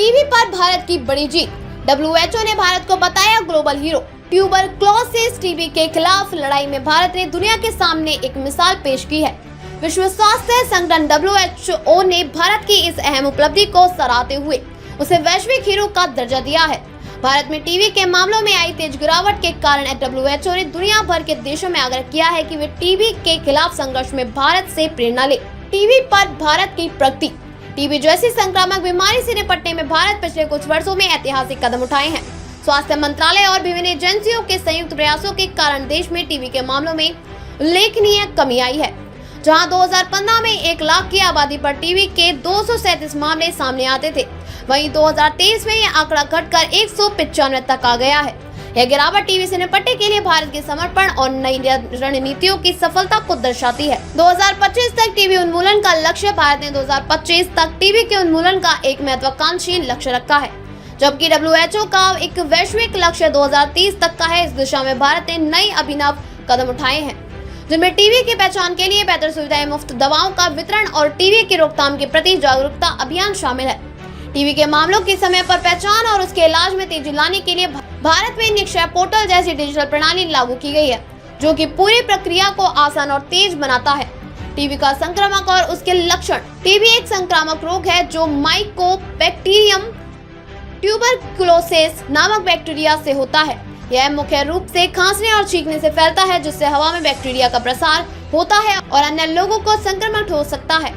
TB पर भारत की बड़ी जीत। WHO ने भारत को बताया ग्लोबल हीरो। ट्यूबरक्लोसिस टीबी के खिलाफ लड़ाई में भारत ने दुनिया के सामने एक मिसाल पेश की है। विश्व स्वास्थ्य संगठन WHO ने भारत की इस अहम उपलब्धि को सराहते हुए उसे वैश्विक हीरो का दर्जा दिया है। भारत में टीबी के मामलों में आई तेज गिरावट के कारण WHO ने दुनिया भर के देशों में आग्रह किया है कि वे टीबी के खिलाफ संघर्ष में भारत से प्रेरणा ले। टीबी पर भारत की प्रगति। टीबी जैसी संक्रामक बीमारी से निपटने में भारत पिछले कुछ वर्षों में ऐतिहासिक कदम उठाए हैं। स्वास्थ्य मंत्रालय और विभिन्न एजेंसियों के संयुक्त प्रयासों के कारण देश में टीबी के मामलों में उल्लेखनीय कमी आई है। जहां 2015 में 1 लाख की आबादी पर टीबी के 237 मामले सामने आते थे, वहीं 2023 में यह आंकड़ा घटकर 195 तक आ गया है। यह गिरावट टीबी से निपटने के लिए भारत के समर्पण और नई रणनीतियों की सफलता को दर्शाती है। 2025 तक टीबी उन्मूलन का लक्ष्य। भारत ने 2025 तक टीबी के उन्मूलन का एक महत्वाकांक्षी लक्ष्य रखा है, जबकि WHO का एक वैश्विक लक्ष्य 2030 तक का है। इस दिशा में भारत ने नई अभिनव कदम उठाए हैं, जिनमें टीबी की पहचान के लिए बेहतर सुविधाएं, मुफ्त दवाओं का वितरण और टीबी की रोकथाम के प्रति जागरूकता अभियान शामिल है। टीबी के मामलों की समय पर पहचान और उसके इलाज में तेजी लाने के लिए भारत में निक्षय पोर्टल जैसी डिजिटल प्रणाली लागू की गई है, जो कि पूरी प्रक्रिया को आसान और तेज बनाता है। टीबी का संक्रामक और उसके लक्षण। टीबी एक संक्रामक रोग है जो माइकोबैक्टीरियम ट्यूबरक्लोसिस नामक बैक्टीरिया से होता है। यह मुख्य रूप से खांसने और छींकने से फैलता है, जिससे हवा में बैक्टीरिया का प्रसार होता है और अन्य लोगों को संक्रमण हो सकता है।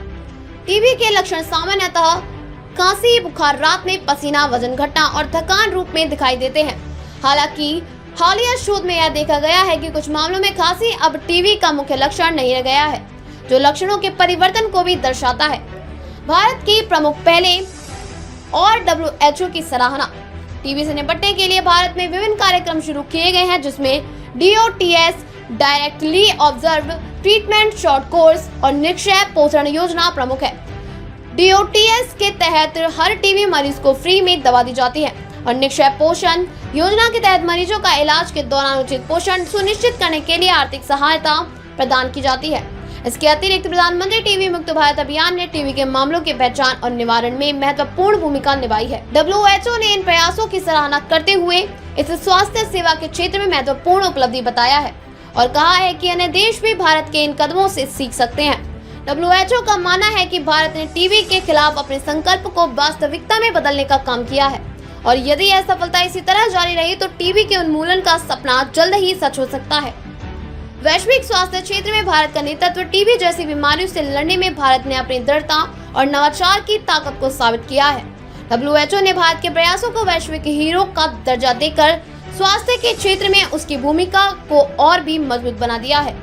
टीबी के लक्षण सामान्यतः खांसी, बुखार, रात में पसीना, वजन घटना और थकान रूप में दिखाई देते हैं। हालांकि हालिया शोध में यह देखा गया है कि कुछ मामलों में खांसी अब टीबी का मुख्य लक्षण नहीं रह गया है, जो लक्षणों के परिवर्तन को भी दर्शाता है। भारत की प्रमुख पहले और WHO की सराहना। टीबी से निपटने के लिए भारत में विभिन्न कार्यक्रम शुरू किए गए हैं, जिसमें DOTS directly observe treatment short course और निक्षय पोषण योजना प्रमुख है। DOTS के तहत हर टीबी मरीज को फ्री में दवा दी जाती है और निक्षय पोषण योजना के तहत मरीजों का इलाज के दौरान उचित पोषण सुनिश्चित करने के लिए आर्थिक सहायता प्रदान की जाती है। इसके अतिरिक्त प्रधानमंत्री टीबी मुक्त भारत अभियान ने टीबी के मामलों की पहचान और निवारण में महत्वपूर्ण भूमिका निभाई है। WHO ने इन प्रयासों की सराहना करते हुए इसे स्वास्थ्य सेवा के क्षेत्र में महत्वपूर्ण उपलब्धि बताया है और कहा है कि अन्य देश भी भारत के इन कदमों से सीख सकते हैं। WHO का मानना है कि भारत ने टीबी के खिलाफ अपने संकल्प को वास्तविकता में बदलने का काम किया है और यदि यह सफलता इसी तरह जारी रही तो टीबी के उन्मूलन का सपना जल्द ही सच हो सकता है। वैश्विक स्वास्थ्य क्षेत्र में भारत का नेतृत्व। टीबी जैसी बीमारियों से लड़ने में भारत ने अपनी दृढ़ता और नवाचार की ताकत को साबित किया है। WHO ने भारत के प्रयासों को वैश्विक हीरो का दर्जा देकर स्वास्थ्य के क्षेत्र में उसकी भूमिका को और भी मजबूत बना दिया है।